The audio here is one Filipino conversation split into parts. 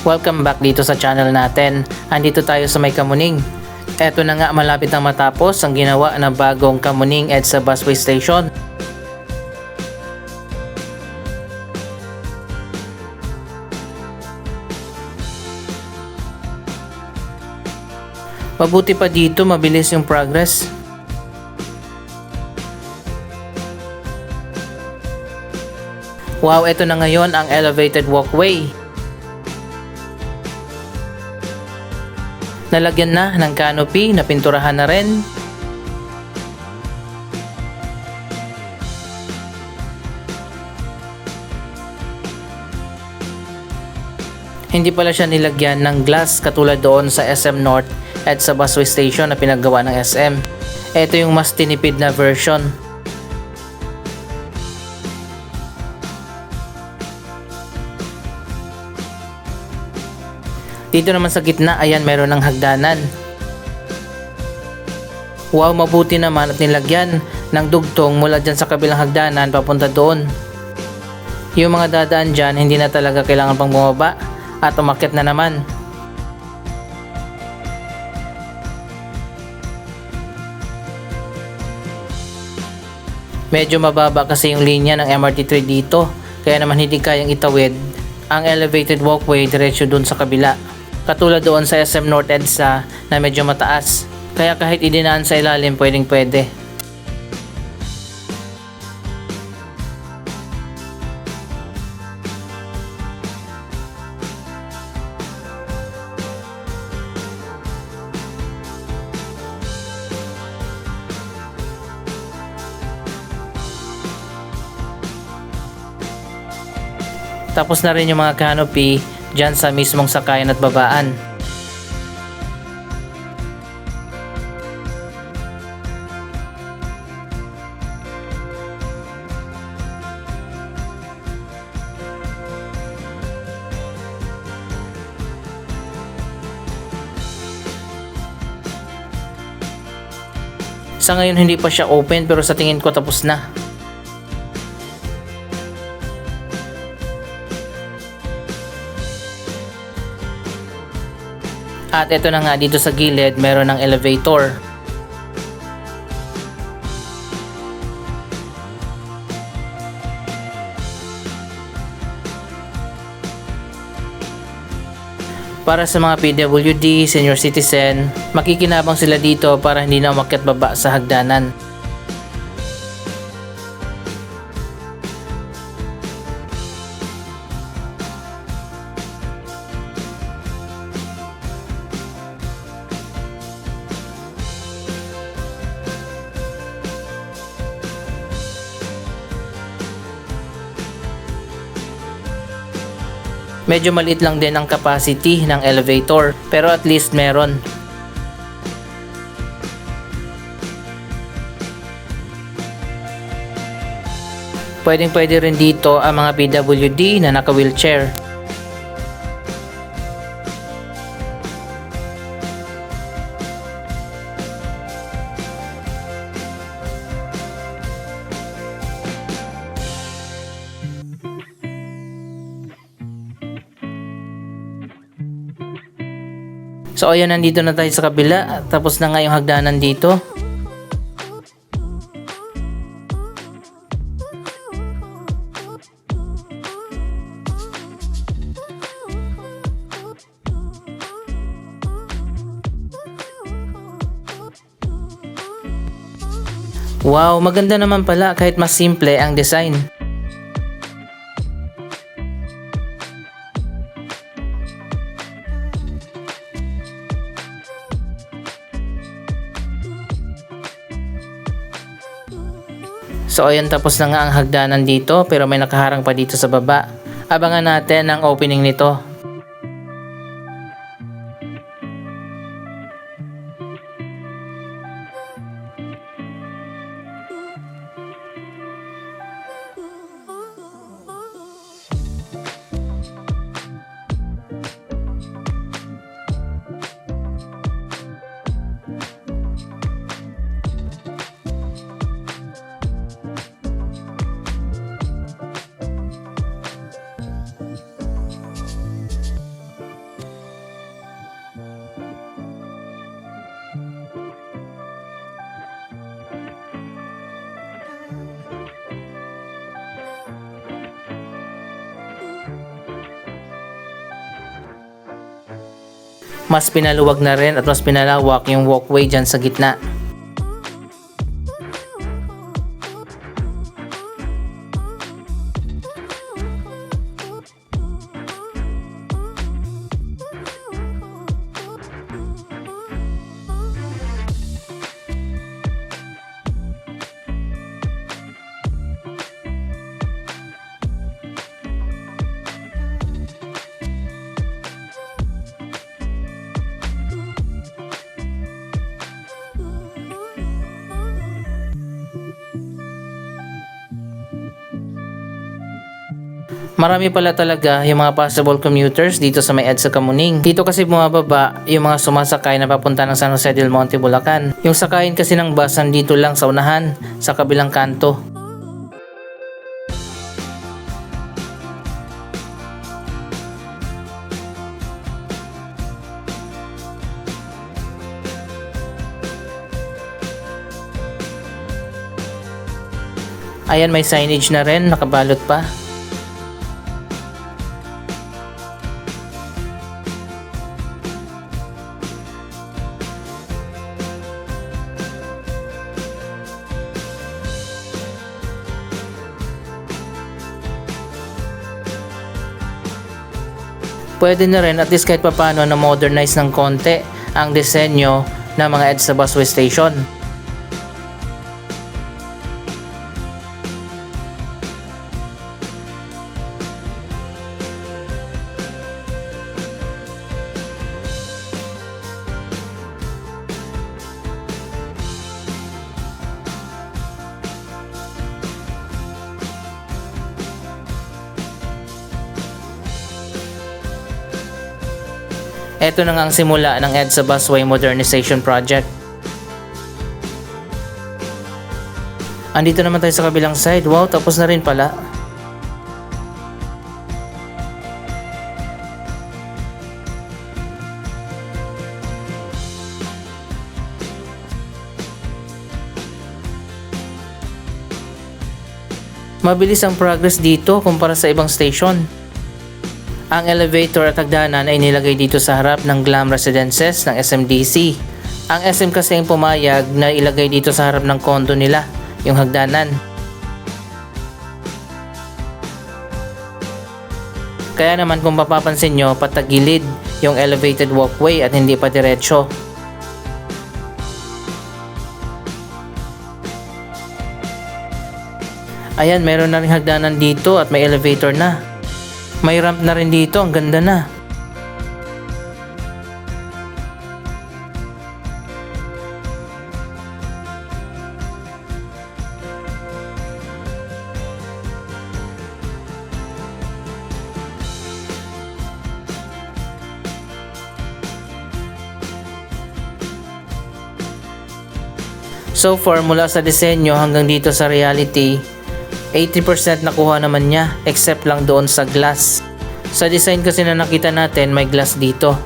Welcome back dito sa channel natin. Andito tayo sa may Kamuning. Eto na nga, malapit na matapos ang ginawa na bagong Kamuning EDSA Busway Station. Mabuti pa dito, mabilis yung progress. Wow, eto na ngayon ang elevated walkway. Nalagyan na ng canopy, napinturahan na rin. Hindi pala siya nilagyan ng glass katulad doon sa SM North at sa Busway Station na pinaggawa ng SM. Ito yung mas tinipid na version. Dito naman sa gitna, ayan, meron ng hagdanan. Wow, mabuti naman at nilagyan ng dugtong mula dyan sa kabilang hagdanan papunta doon. Yung mga dadaan dyan, hindi na talaga kailangan pang bumaba at umakyat na naman. Medyo mababa kasi yung linya ng MRT3 dito, kaya naman hindi kayang itawid ang elevated walkway diretso doon sa kabila. Katulad doon sa SM North EDSA na medyo mataas. Kaya kahit idinaan sa ilalim, pwede. Tapos na rin yung mga canopy dyan sa mismong sakayan at babaan. Sa ngayon hindi pa siya open, pero sa tingin ko tapos na. At ito na nga, dito sa gilid meron ng elevator. Para sa mga PWD, senior citizen, makikinabang sila dito para hindi na umakyat baba sa hagdanan. Medyo maliit lang din ang capacity ng elevator, pero at least meron. Pwede rin dito ang mga PWD na naka-wheelchair. So ayan, nandito na tayo sa kabila. Tapos na nga yung hagdanan dito. Wow, maganda naman pala kahit mas simple ang design. So ayan, tapos na nga ang hagdanan dito, pero may nakaharang pa dito sa baba. Abangan natin ang opening nito. Mas pinaluwag na rin at mas pinalawak yung walkway dyan sa gitna. Marami pala talaga yung mga possible commuters dito sa may EDSA Kamuning. Dito kasi bumababa yung mga sumasakay na papunta ng San Jose del Monte, Bulacan. Yung sakayin kasi ng bus nandito lang sa unahan, sa kabilang kanto. Ayan, may signage na rin, nakabalot pa. Pwede na rin at least kahit papano na modernize ng konti ang disenyo ng mga EDSA busway station. Ito na nga ang simula ng EDSA Busway Modernization Project. Andito naman tayo sa kabilang side. Wow, tapos na rin pala. Mabilis ang progress dito kumpara sa ibang station. Ang elevator at hagdanan ay nilagay dito sa harap ng Glam Residences ng SMDC. Ang SM kasi ang pumayag na ilagay dito sa harap ng kondo nila, yung hagdanan. Kaya naman kung mapapansin nyo, patagilid yung elevated walkway at hindi pa diretsyo. Ayan, meron na rin hagdanan dito at may elevator na. May ramp na rin dito, ang ganda na. So far, mula sa disenyo hanggang dito sa reality, 80% nakuha naman niya, except lang doon sa glass. Sa design kasi na nakita natin, may glass dito.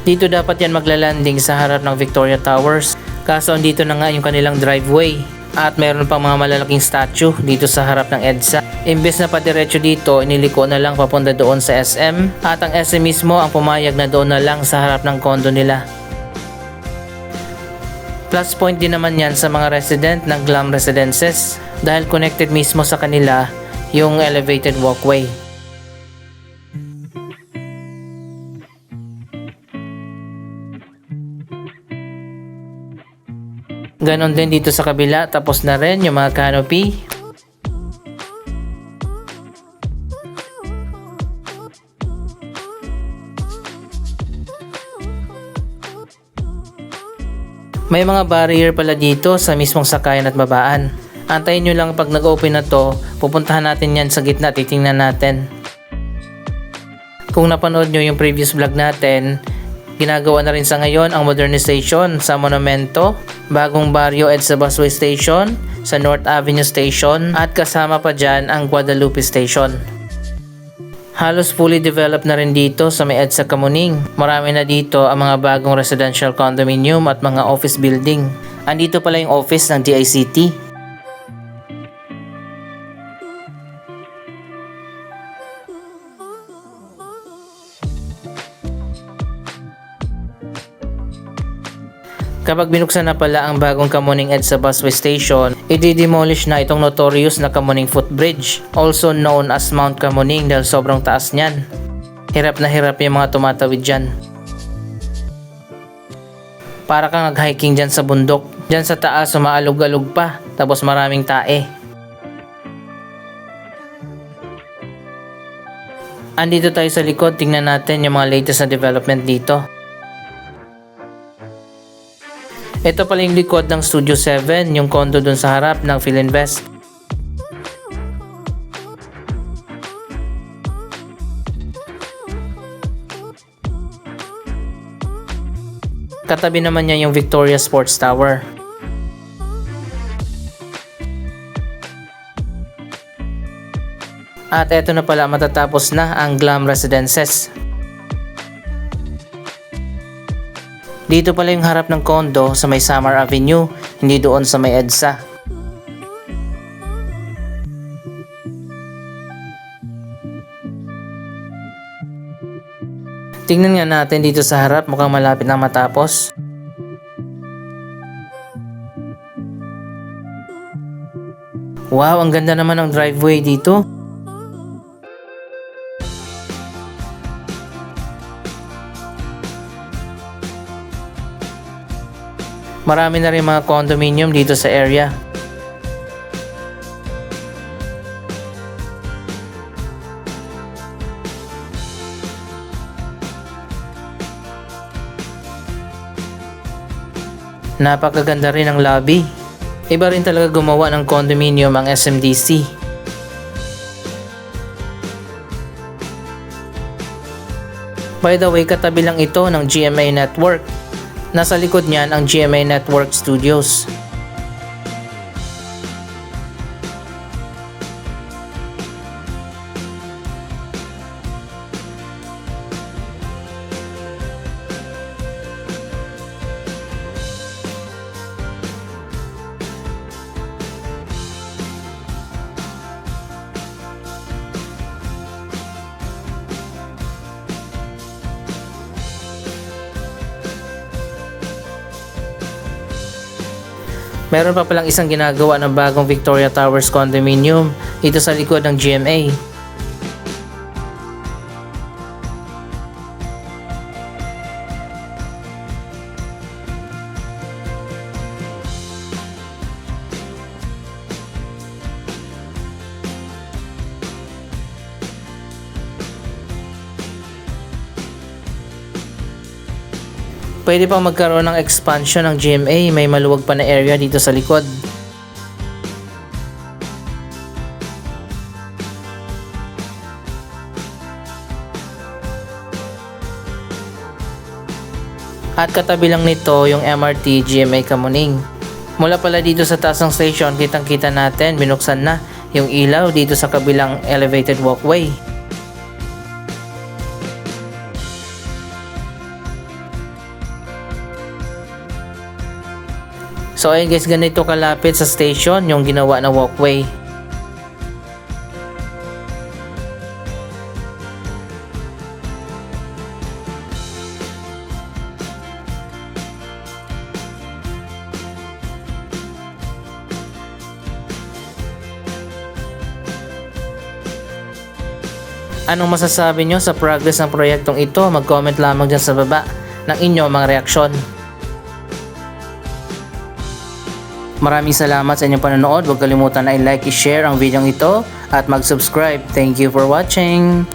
Dito dapat yan maglalanding sa harap ng Victoria Towers. Kaso andito na nga yung kanilang driveway. At meron pang mga malalaking statue dito sa harap ng EDSA. Imbes na padiretso dito, iniliko na lang papunta doon sa SM. At ang SM mismo ang pumayag na doon na lang sa harap ng kondo nila. Plus point din naman yan sa mga resident ng Glam Residences dahil connected mismo sa kanila yung elevated walkway. Ganon din dito sa kabila, tapos na rin yung mga canopy. May mga barrier pala dito sa mismong sakayan at babaan. Antayin nyo lang pag nag-open na to, pupuntahan natin yan sa gitna, titingnan natin. Kung napanood nyo yung previous vlog natin, ginagawa na rin sa ngayon ang modernization sa Monumento, bagong baryo EDSA Busway Station, sa North Avenue Station at kasama pa dyan ang Guadalupe Station. Halos fully developed na rin dito sa may EDSA Kamuning. Marami na dito ang mga bagong residential condominium at mga office building. Andito pala yung office ng DICT. Kapag binuksan na pala ang bagong Kamuning EDSA Busway Station, i-demolish na itong notorious na Kamuning Footbridge, also known as Mount Kamuning dahil sobrang taas niyan. Hirap na hirap yung mga tumatawid dyan. Para kang nag-hiking dyan sa bundok. Dyan sa taas umaalog-alog pa, tapos maraming tae. Andito tayo sa likod, tingnan natin yung mga latest na development dito. Ito pala yung likod ng Studio 7, yung condo dun sa harap ng Philinvest. Katabi naman niya yung Victoria Sports Tower. At eto na pala, matatapos na ang Glam Residences. Dito pala yung harap ng condo sa may Samar Avenue, hindi doon sa may EDSA. Tingnan nga natin dito sa harap, mukhang malapit na matapos. Wow, ang ganda naman ng driveway dito. Marami na rin mga condominium dito sa area. Napakaganda rin ang lobby. Iba rin talaga gumawa ng condominium ang SMDC. By the way, katabi lang ito ng GMA Network. Nasa likod niyan ang GMA Network Studios. Meron pa palang isang ginagawa ng bagong Victoria Towers condominium dito sa likod ng GMA. Pwede pang magkaroon ng expansion ng GMA, may maluwag pa na area dito sa likod. At katabi lang nito yung MRT GMA Kamuning. Mula pala dito sa taas ng station, kitang kita natin binuksan na yung ilaw dito sa kabilang elevated walkway. So ayun guys, ganito kalapit sa station yung ginawa na walkway. Anong masasabi nyo sa progress ng proyektong ito? Mag-comment lamang dyan sa baba ng inyong mga reaksyon. Maraming salamat sa inyong panonood. Huwag kalimutan na i-like, i-share ang video ito at mag-subscribe. Thank you for watching!